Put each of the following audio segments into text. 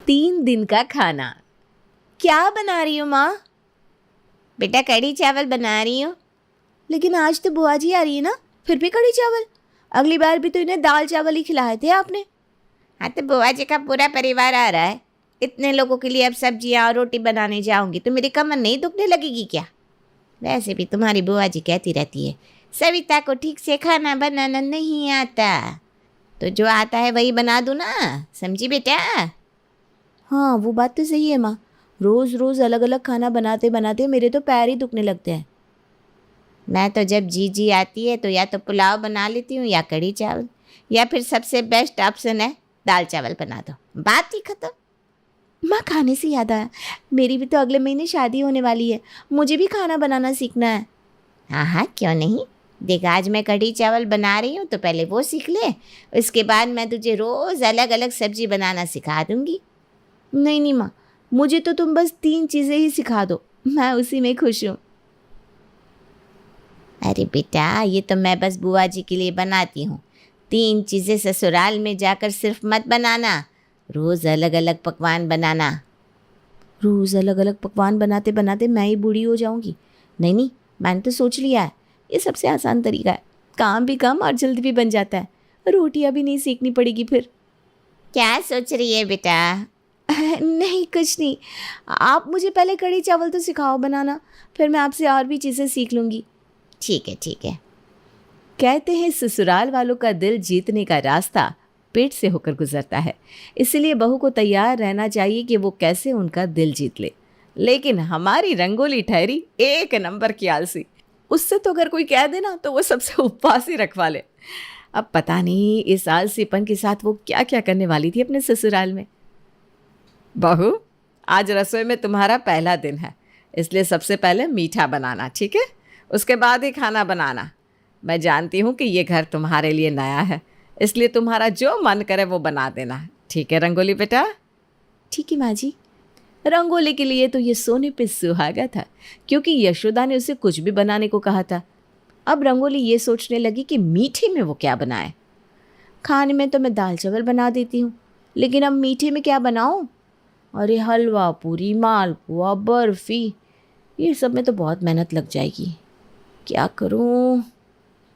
3 दिन का खाना। क्या बना रही हो माँ? बेटा कढ़ी चावल बना रही हूँ। लेकिन आज तो बुआ जी आ रही है ना, फिर भी कढ़ी चावल? अगली बार भी तो इन्हें दाल चावल ही खिलाए थे आपने। हाँ तो बुआ जी का पूरा परिवार आ रहा है, इतने लोगों के लिए अब सब्जियाँ और रोटी बनाने जाऊंगी तो मेरी कमर नहीं दुखने लगेगी क्या? वैसे भी तुम्हारी बुआ जी कहती रहती है सविता को ठीक से खाना बनाना नहीं आता, तो जो आता है वही बना दूँ ना, समझी बेटा? हाँ वो बात तो सही है माँ, रोज़ रोज़ अलग अलग खाना बनाते बनाते मेरे तो पैर ही दुखने लगते हैं। मैं तो जब जी आती है तो या तो पुलाव बना लेती हूँ या कढ़ी चावल, या फिर सबसे बेस्ट ऑप्शन है दाल चावल बना दो, बात ही खत्म। माँ खाने से याद आया, मेरी भी तो अगले महीने शादी होने वाली है, मुझे भी खाना बनाना सीखना है। हाँ हाँ क्यों नहीं, देख आज मैं कढ़ी चावल बना रही हूँ तो पहले वो सीख ले, उसके बाद मैं तुझे रोज़ अलग अलग सब्जी बनाना सिखा दूँगी। नहीं नहीं माँ, मुझे तो तुम बस 3 चीज़ें ही सिखा दो, मैं उसी में खुश हूँ। अरे बेटा ये तो मैं बस बुआ जी के लिए बनाती हूँ, 3 चीज़ें ससुराल में जाकर सिर्फ मत बनाना, रोज़ अलग अलग पकवान बनाना। रोज़ अलग अलग पकवान बनाते बनाते मैं ही बूढ़ी हो जाऊंगी। नहीं नहीं, मैंने तो सोच लिया है, ये सबसे आसान तरीका है, काम भी कम और जल्दी भी बन जाता है, रोटियां भी नहीं सीखनी पड़ेगी फिर। क्या सोच रही है बेटा? नहीं कुछ नहीं, आप मुझे पहले कढ़ी चावल तो सिखाओ बनाना, फिर मैं आपसे और भी चीज़ें सीख लूँगी। ठीक है ठीक है। कहते हैं ससुराल वालों का दिल जीतने का रास्ता पेट से होकर गुजरता है, इसलिए बहू को तैयार रहना चाहिए कि वो कैसे उनका दिल जीत ले। लेकिन हमारी रंगोली ठहरी 1 नंबर की आलसी, उससे तो अगर कोई कह दे ना तो वो सबसे उपवास ही रखवा ले। अब पता नहीं इस आलसीपन के साथ वो क्या क्या करने वाली थी अपने ससुराल में। बहू, आज रसोई में तुम्हारा पहला दिन है, इसलिए सबसे पहले मीठा बनाना, ठीक है? उसके बाद ही खाना बनाना। मैं जानती हूँ कि ये घर तुम्हारे लिए नया है, इसलिए तुम्हारा जो मन करे वो बना देना, ठीक है रंगोली बेटा? ठीक है माँ जी। रंगोली के लिए तो ये सोने पे सुहागा था, क्योंकि यशोदा ने उसे कुछ भी बनाने को कहा था। अब रंगोली ये सोचने लगी कि मीठे में वो क्या बनाए। खाने में तो मैं दाल चावल बना देती हूँ, लेकिन अब मीठे में क्या बनाऊँ? अरे हलवा पूरी, मालपुआ, बर्फ़ी, ये सब में तो बहुत मेहनत लग जाएगी, क्या करूँ?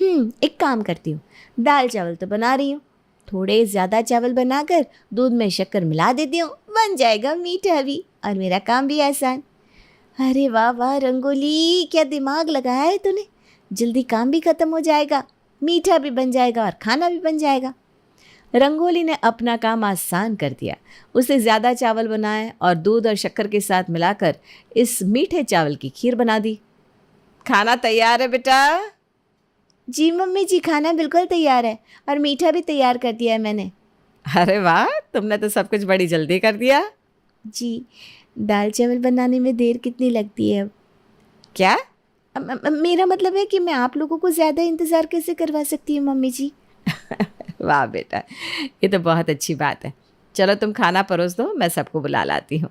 एक काम करती हूँ, दाल चावल तो बना रही हूँ, थोड़े ज़्यादा चावल बनाकर दूध में शक्कर मिला देती हूँ, बन जाएगा मीठा भी और मेरा काम भी आसान। अरे वाह वाह रंगोली, क्या दिमाग लगाया है तूने, जल्दी काम भी ख़त्म हो जाएगा, मीठा भी बन जाएगा और खाना भी बन जाएगा। रंगोली ने अपना काम आसान कर दिया, उसे ज़्यादा चावल बनाए और दूध और शक्कर के साथ मिलाकर इस मीठे चावल की खीर बना दी। खाना तैयार है बेटा? जी मम्मी जी, खाना बिल्कुल तैयार है और मीठा भी तैयार कर दिया है मैंने। अरे वाह, तुमने तो सब कुछ बड़ी जल्दी कर दिया। जी, दाल चावल बनाने में देर कितनी लगती है अब? क्या? मेरा मतलब है कि मैं आप लोगों को ज़्यादा इंतज़ार कैसे करवा सकती हूँ मम्मी जी। वाह बेटा, ये तो बहुत अच्छी बात है। चलो तुम खाना परोस दो, मैं सबको बुला लाती हूँ।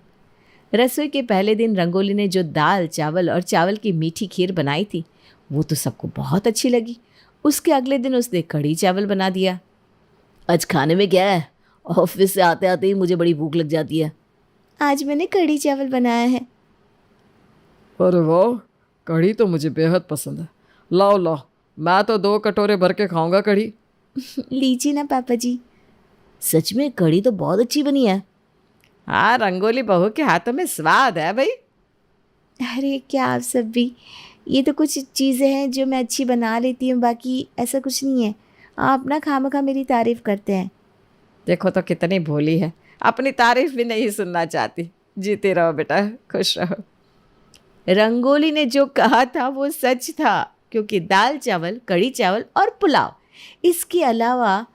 रसोई के पहले दिन रंगोली ने जो दाल चावल और चावल की मीठी खीर बनाई थी वो तो सबको बहुत अच्छी लगी। उसके अगले दिन उसने कढ़ी चावल बना दिया। आज खाने में क्या है? ऑफिस से आते आते ही मुझे बड़ी भूख लग जाती है। आज मैंने कढ़ी चावल बनाया है। अरे वाह, कढ़ी तो मुझे बेहद पसंद है। लाओ लाओ, मैं तो 2 कटोरे भर के खाऊंगा कढ़ी। लीजिए ना पापा जी। सच में कढ़ी तो बहुत अच्छी बनी है। हाँ, रंगोली बहू के हाथों में स्वाद है भाई। अरे क्या आप सब भी, ये तो कुछ चीज़ें हैं जो मैं अच्छी बना लेती हूँ, बाकी ऐसा कुछ नहीं है। आप ना खामखा मेरी तारीफ़ करते हैं। देखो तो कितनी भोली है, अपनी तारीफ भी नहीं सुनना चाहती। जीते रहो बेटा, खुश रहो। रंगोली ने जो कहा था वो सच था, क्योंकि दाल चावल, कढ़ी चावल और पुलाव, इसके अलावा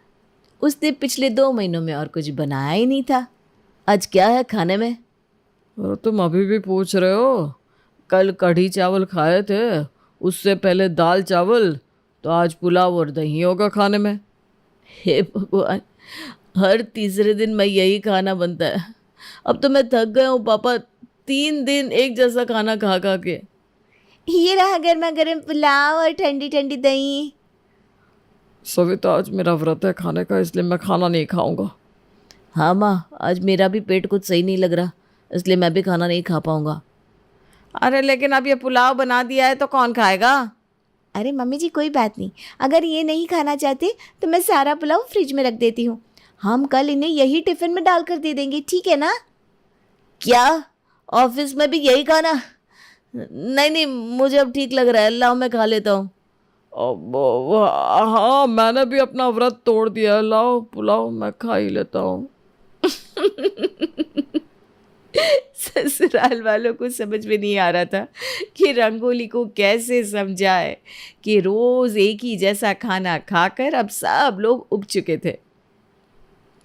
उसने पिछले 2 महीनों में और कुछ बनाया ही नहीं था। आज क्या है खाने में? और तुम अभी भी पूछ रहे हो? कल कढ़ी चावल खाए थे, उससे पहले दाल चावल, तो आज पुलाव और दही होगा खाने में। हे भगवान, हर तीसरे दिन मैं यही खाना बनता है। अब तो मैं थक गया हूँ पापा, 3 दिन एक जैसा खाना खा खा के। ये रहा गर्मा गर्म पुलाव और ठंडी ठंडी दही। सविता, आज मेरा व्रत है खाने का, इसलिए मैं खाना नहीं खाऊंगा। हाँ माँ, आज मेरा भी पेट कुछ सही नहीं लग रहा, इसलिए मैं भी खाना नहीं खा पाऊँगा। अरे लेकिन अब ये पुलाव बना दिया है तो कौन खाएगा? अरे मम्मी जी कोई बात नहीं, अगर ये नहीं खाना चाहते तो मैं सारा पुलाव फ्रिज में रख देती हूँ। हम कल इन्हें यही टिफ़िन में डाल कर दे देंगे, ठीक है ना? क्या ऑफिस में भी यही खाना? नहीं नहीं, मुझे अब ठीक लग रहा है, लाओ मैं खा लेता हूँ। हाँ, मैंने भी अपना व्रत तोड़ दिया है, लाओ पुलाव मैं खा ही लेता हूँ। ससुराल वालों को समझ में नहीं आ रहा था कि रंगोली को कैसे समझाए कि रोज एक ही जैसा खाना खाकर अब सब लोग उब चुके थे।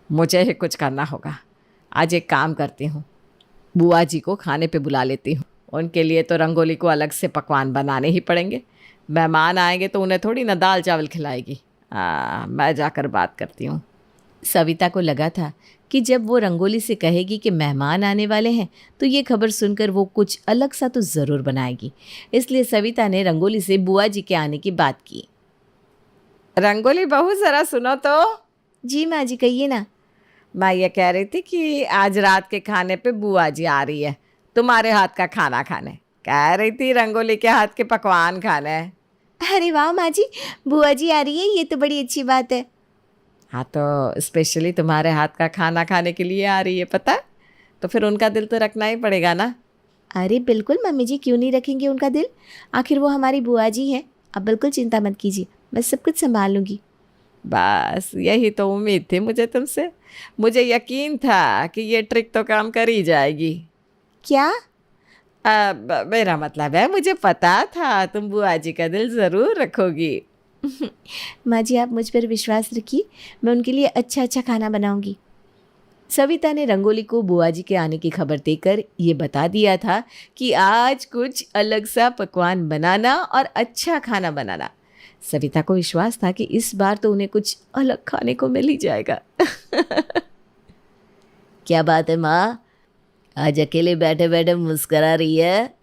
मुझे ही कुछ करना होगा। आज एक काम करती हूँ, बुआ जी को खाने पे बुला लेती हूँ। उनके लिए तो रंगोली को अलग से पकवान बनाने ही पड़ेंगे। मेहमान आएंगे तो उन्हें थोड़ी ना दाल चावल खिलाएगी। मैं जाकर बात करती हूँ। सविता को लगा था कि जब वो रंगोली से कहेगी कि मेहमान आने वाले हैं तो ये खबर सुनकर वो कुछ अलग सा तो ज़रूर बनाएगी। इसलिए सविता ने रंगोली से बुआ जी के आने की बात की। रंगोली बहू ज़रा सुनो तो। जी माँ जी, कहिए ना। मैं ये कह रही थी कि आज रात के खाने पे बुआ जी आ रही है तुम्हारे हाथ का खाना खाने। कह रही थी रंगोली के हाथ के पकवान खाने। अरे वाह माँ जी, बुआ जी आ रही है, ये तो बड़ी अच्छी बात है। हाँ, तो स्पेशली तुम्हारे हाथ का खाना खाने के लिए आ रही है, पता है? तो फिर उनका दिल तो रखना ही पड़ेगा ना। अरे बिल्कुल मम्मी जी, क्यों नहीं रखेंगे उनका दिल, आखिर वो हमारी बुआ जी हैं। आप बिल्कुल चिंता मत कीजिए, मैं सब कुछ संभाल लूँगी। बस यही तो उम्मीद थी मुझे तुमसे। मुझे यकीन था कि ये ट्रिक तो काम कर ही जाएगी। क्या? मेरा मतलब है, मुझे पता था तुम बुआ जी का दिल ज़रूर रखोगी। माँ जी आप मुझ पर विश्वास रखिए, मैं उनके लिए अच्छा अच्छा खाना बनाऊंगी। सविता ने रंगोली को बुआ जी के आने की खबर देकर ये बता दिया था कि आज कुछ अलग सा पकवान बनाना और अच्छा खाना बनाना। सविता को विश्वास था कि इस बार तो उन्हें कुछ अलग खाने को मिल ही जाएगा। क्या बात है माँ, आज अकेले बैठे बैठे मुस्करा रही है?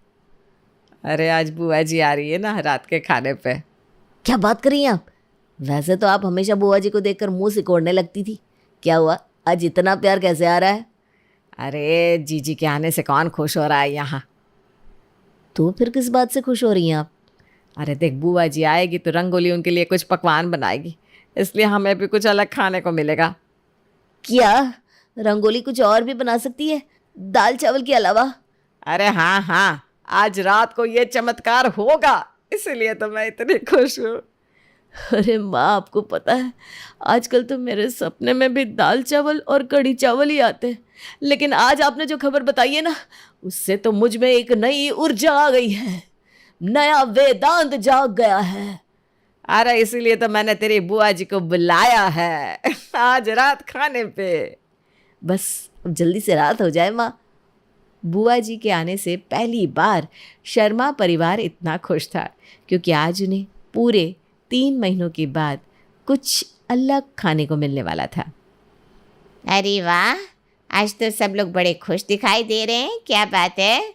अरे आज बुआ जी आ रही है ना रात के खाने पे। क्या बात कर रही हैं आप? वैसे तो आप हमेशा बुआ जी को देखकर मुंह सिकोड़ने लगती थी, क्या हुआ आज इतना प्यार कैसे आ रहा है? अरे जीजी के आने से कौन खुश हो रहा है यहाँ? तो फिर किस बात से खुश हो रही हैं आप? अरे देख, बुआ जी आएगी तो रंगोली उनके लिए कुछ पकवान बनाएगी, इसलिए हमें भी कुछ अलग खाने को मिलेगा। क्या रंगोली कुछ और भी बना सकती है दाल चावल के अलावा? अरे हाँ हाँ, आज रात को ये चमत्कार होगा, इसलिए तो मैं इतनी खुश हूँ। अरे माँ, आपको पता है आजकल तो मेरे सपने में भी दाल चावल और कढ़ी चावल ही आते हैं, लेकिन आज आपने जो खबर बताई है ना, उससे तो मुझ में एक नई ऊर्जा आ गई है, नया वेदांत जाग गया है। अरे इसीलिए तो मैंने तेरी बुआ जी को बुलाया है आज रात खाने पे। बस अब जल्दी से रात हो जाए माँ। बुआ जी के आने से पहली बार शर्मा परिवार इतना खुश था, क्योंकि आज उन्हें पूरे 3 महीनों के बाद कुछ अलग खाने को मिलने वाला था। अरे वाह, आज तो सब लोग बड़े खुश दिखाई दे रहे हैं, क्या बात है?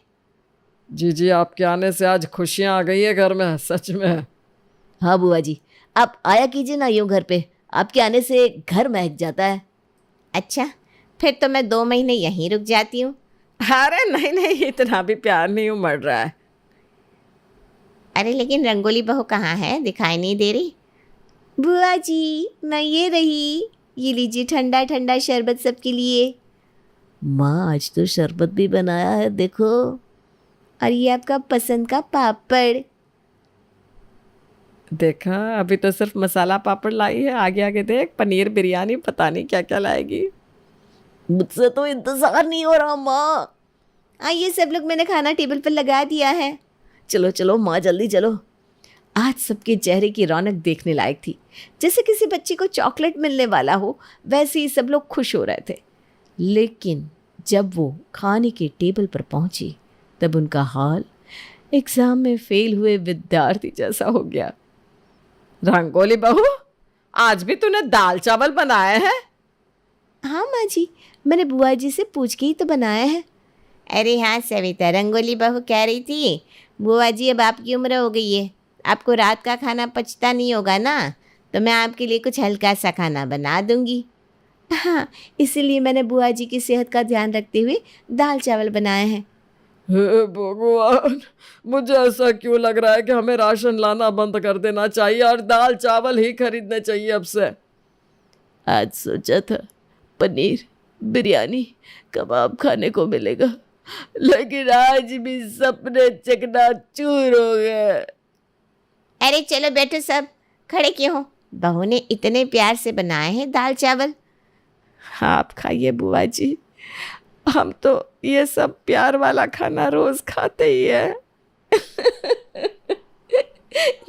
जी आपके आने से आज खुशियाँ आ गई है घर में, सच में। हाँ बुआ जी, आप आया कीजिए ना यूँ घर पे, आपके आने से घर महक जाता है। अच्छा, फिर तो मैं 2 महीने यहीं रुक जाती हूँ। अरे नहीं नहीं, इतना भी प्यार नहीं उमड़ रहा है। अरे लेकिन रंगोली बहू कहाँ है, दिखाई नहीं दे रही। बुआ जी मैं ये रही, ये लीजिए ठंडा ठंडा शरबत सबके लिए। माँ आज तो शरबत भी बनाया है, देखो। और ये आपका पसंद का पापड़। देखा, अभी तो सिर्फ मसाला पापड़ लाई है, आगे आगे देख पनीर बिरयानी पता नहीं क्या क्या लाएगी। मुझसे तो इंतजार नहीं हो रहा माँ। आइए सब लोग, मैंने खाना टेबल पर लगा दिया है। चलो चलो माँ, जल्दी चलो। आज सबके चेहरे की रौनक देखने लायक थी। जैसे किसी बच्चे को चॉकलेट मिलने वाला हो, वैसे ही सब लोग खुश हो रहे थे। लेकिन जब वो खाने के टेबल पर पहुंची, तब उनका हाल एग्जाम में फेल हुए विद्यार्थी जैसा हो गया। रंगोली बहू, आज भी तूने दाल चावल बनाए हैं? हाँ माँ जी, मैंने बुआ जी से पूछ के ही तो बनाया है। अरे हाँ सविता, रंगोली बहू कह रही थी बुआ जी अब आपकी उम्र हो गई है, आपको रात का खाना पचता नहीं होगा ना, तो मैं आपके लिए कुछ हल्का सा खाना बना दूंगी। हाँ, इसीलिए मैंने बुआ जी की सेहत का ध्यान रखते हुए दाल चावल बनाए हैं। हे भगवान, मुझे ऐसा क्यों लग रहा है कि हमें राशन लाना बंद कर देना चाहिए और दाल चावल ही खरीदने चाहिए अब से। आज सोचा था पनीर, बिरयानी, कबाब खाने को मिलेगा, लेकिन आज भी सपने चकनाचूर हो गए। अरे चलो बैठो सब, खड़े क्यों हो? बहू ने इतने प्यार से बनाए हैं दाल चावल। आप खाइए बुआ जी, हम तो ये सब प्यार वाला खाना रोज खाते ही है।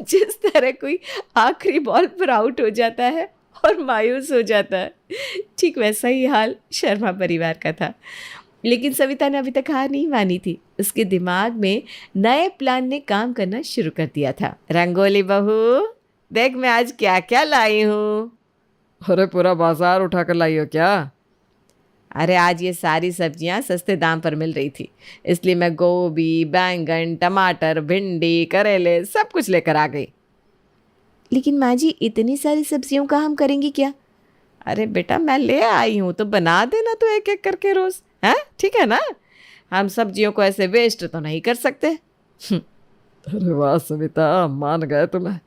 जिस तरह कोई आखिरी बॉल पर आउट हो जाता है और मायूस हो जाता है, ठीक वैसा ही हाल शर्मा परिवार का था। लेकिन सविता ने अभी तक हार नहीं मानी थी। उसके दिमाग में नए प्लान ने काम करना शुरू कर दिया था। रंगोली बहू, देख मैं आज क्या क्या लाई हूँ। अरे पूरा बाजार उठा कर लाई हो क्या? अरे आज ये सारी सब्जियां सस्ते दाम पर मिल रही थी, इसलिए मैं गोभी, बैंगन, टमाटर, भिंडी, करेले सब कुछ लेकर आ गई। लेकिन माँ जी, इतनी सारी सब्जियों का हम करेंगे क्या? अरे बेटा, मैं ले आई हूँ तो बना देना तो एक एक करके रोज, हैं? ठीक है ना? हम सब्जियों को ऐसे वेस्ट तो नहीं कर सकते। अरे वाह सविता, मान गए तुम्हें।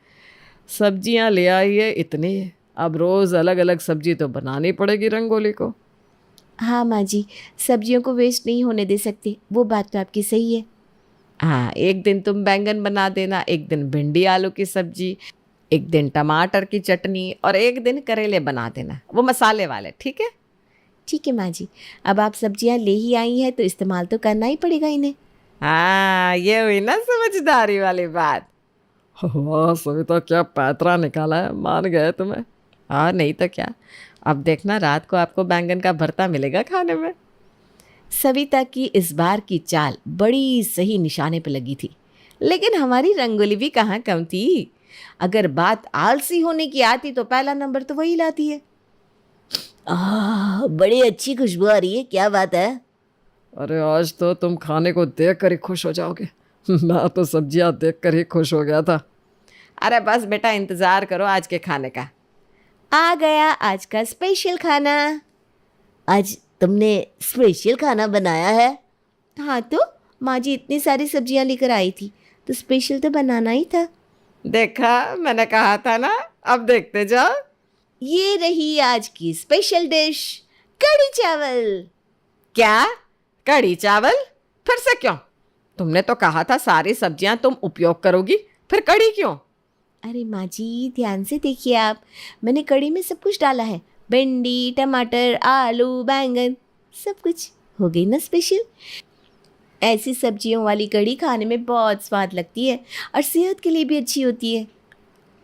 सब्जियां ले आई है इतनी, अब रोज अलग अलग सब्जी तो बनानी पड़ेगी रंगोली को। हाँ माँ जी, सब्जियों को वेस्ट नहीं होने दे सकते, वो बात तो आपकी सही है। हाँ, एक दिन तुम बैंगन बना देना, एक दिन भिंडी आलू की सब्जी, एक दिन टमाटर की चटनी और एक दिन करेले बना देना, वो मसाले वाले। ठीक है? ठीक है माँ जी, अब आप सब्जियाँ ले ही आई हैं तो इस्तेमाल तो करना ही पड़ेगा इन्हें। हाँ, ये हुई ना समझदारी वाली बात। वाह सविता, क्या पैतरा निकाला है, मान गए तुम्हें। और नहीं तो क्या, अब देखना रात को आपको बैंगन का भरता मिलेगा खाने में। सविता की इस बार की चाल बड़ी सही निशाने पर लगी थी, लेकिन हमारी रंगोली भी कहाँ कम थी। अगर बात आलसी होने की आती तो पहला नंबर तो वही लाती है। बड़ी अच्छी खुशबू आ रही है, क्या बात है? अरे आज तो तुम खाने को देख कर ही खुश हो जाओगे। मैं तो सब्जियां देख कर ही खुश हो गया था। अरे बस बेटा, इंतज़ार करो आज के खाने का। आ गया आज का स्पेशल खाना। आज तुमने स्पेशल खाना बनाया है? हाँ तो माँ जी इतनी सारी सब्जियाँ लेकर आई थी तो स्पेशल तो बनाना ही था। देखा, मैंने कहा था ना, अब देखते जाओ। ये रही आज की स्पेशल डिश, कढ़ी चावल। क्या? कढ़ी चावल? फिर से क्यों? तुमने तो कहा था सारी सब्जियां तुम उपयोग करोगी, फिर कढ़ी क्यों? अरे माँ जी ध्यान से देखिए आप, मैंने कढ़ी में सब कुछ डाला है, भिंडी, टमाटर, आलू, बैंगन, सब कुछ। हो गई ना स्पेशल। ऐसी सब्जियों वाली कढ़ी खाने में बहुत स्वाद लगती है और सेहत के लिए भी अच्छी होती है।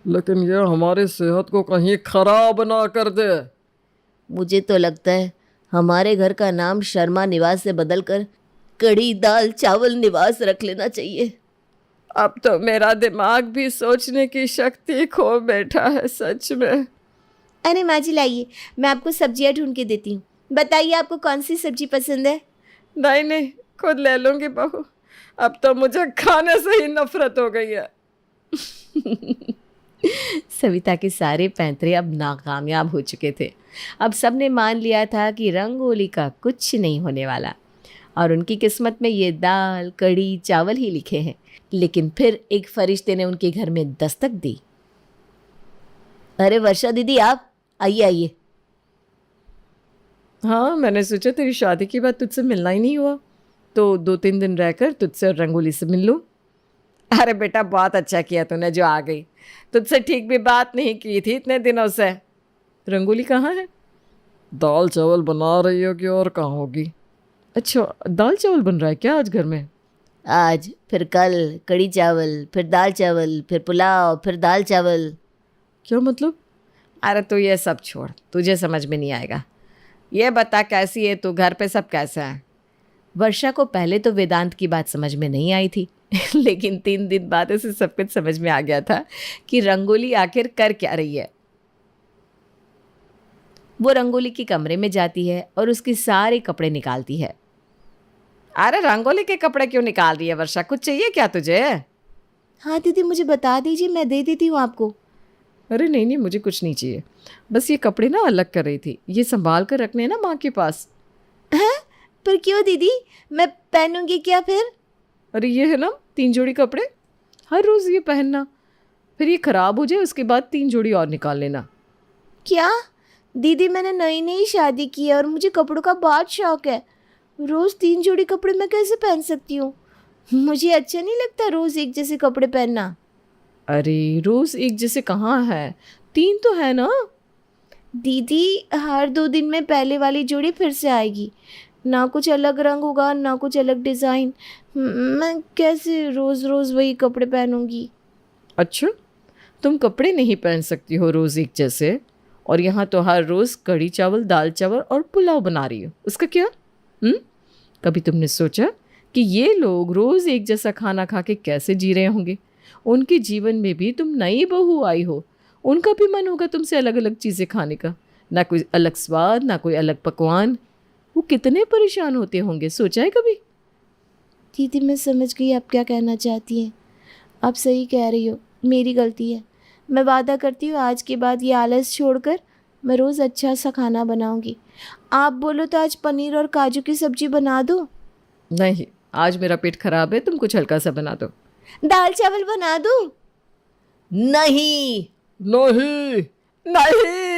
लेकिन ये हमारी सेहत को कहीं खराब ना कर दे। मुझे तो लगता है हमारे घर का नाम शर्मा निवास से बदलकर कढ़ी दाल चावल निवास रख लेना चाहिए। अब तो मेरा दिमाग भी सोचने की शक्ति खो बैठा है सच में। अरे माँ जी लाइए, मैं आपको सब्जियाँ ढूंढ के देती हूँ। बताइए आपको कौन सी सब्जी पसंद है? नहीं नहीं, खुद ले लूंगी बहू, अब तो मुझे खाने से ही नफरत हो गई है। सविता के सारे पैंतरे अब नाकामयाब हो चुके थे। अब सबने मान लिया था कि रंगोली का कुछ नहीं होने वाला और उनकी किस्मत में ये दाल, कढ़ी, चावल ही लिखे हैं। लेकिन फिर एक फरिश्ते ने उनके घर में दस्तक दी। अरे वर्षा दीदी, आप आइए आइए। हाँ, मैंने सोचा तेरी शादी के बाद तुझसे मिलना ही नहीं हुआ, तो 2-3 दिन रहकर तुझसे और रंगोली से मिल लूँ। अरे बेटा, बहुत अच्छा किया तूने जो आ गई, तुझसे ठीक भी बात नहीं की थी इतने दिनों से। रंगोली कहाँ है? दाल चावल बना रही होगी और कहाँ होगी। अच्छा, दाल चावल बन रहा है क्या आज घर में? आज, फिर कल कढ़ी चावल, फिर दाल चावल, फिर पुलाव, फिर दाल चावल। क्या मतलब? अरे तो ये सब छोड़, तुझे समझ में नहीं आएगा। ये बता कैसी है तू, घर पे सब कैसा है? वर्षा को पहले तो वेदांत की बात समझ में नहीं आई थी लेकिन 3 दिन बाद उसे सब कुछ समझ में आ गया था कि रंगोली आखिर कर क्या रही है। वो रंगोली के कमरे में जाती है और उसके सारे कपड़े निकालती है। अरे रंगोली के कपड़े क्यों निकाल रही है वर्षा? कुछ चाहिए क्या तुझे? हाँ दीदी, मुझे बता दीजिए, मैं दे देती हूँ आपको। अरे नहीं नहीं, मुझे कुछ नहीं चाहिए, बस ये कपड़े ना अलग कर रही थी, ये संभाल कर रखने हैं ना माँ के पास। हैं? पर क्यों दीदी, मैं पहनूंगी क्या फिर? अरे ये है ना 3 जोड़ी कपड़े, हर रोज़ ये पहनना, फिर ये ख़राब हो जाए उसके बाद 3 जोड़ी और निकाल लेना। क्या दीदी, मैंने नई नई शादी की है और मुझे कपड़ों का बहुत शौक है। रोज़ 3 जोड़ी कपड़े मैं कैसे पहन सकती हूँ? मुझे अच्छा नहीं लगता रोज़ एक जैसे कपड़े पहनना। अरे रोज़ एक जैसे कहाँ है, 3 तो है ना। दीदी, हर 2 दिन में पहले वाली जोड़ी फिर से आएगी, ना कुछ अलग रंग होगा ना कुछ अलग डिज़ाइन। मैं कैसे रोज़ रोज़ वही कपड़े पहनूंगी? अच्छा, तुम कपड़े नहीं पहन सकती हो रोज़ एक जैसे, और यहाँ तो हर रोज़ कढ़ी चावल, दाल चावल और पुलाव बना रही हो, उसका क्या? कभी तुमने सोचा कि ये लोग रोज़ एक जैसा खाना खा के कैसे जी रहे होंगे? उनके जीवन में भी तुम नई बहू आई हो, उनका भी मन होगा तुमसे अलग अलग चीज़ें खाने का, ना कोई अलग स्वाद ना कोई अलग पकवान। वो कितने परेशान होते होंगे, सोचा है कभी? दीदी, मैं समझ गई आप क्या कहना चाहती हैं। आप सही कह रही हो, मेरी गलती है। मैं वादा करती हूँ आज के बाद ये आलस छोड़कर मैं रोज़ अच्छा सा खाना बनाऊंगी। आप बोलो तो आज पनीर और काजू की सब्जी बना दो। नहीं, आज मेरा पेट खराब है, तुम कुछ हल्का सा बना दो। दाल चावल बना दूँ? नहीं नहीं नहीं,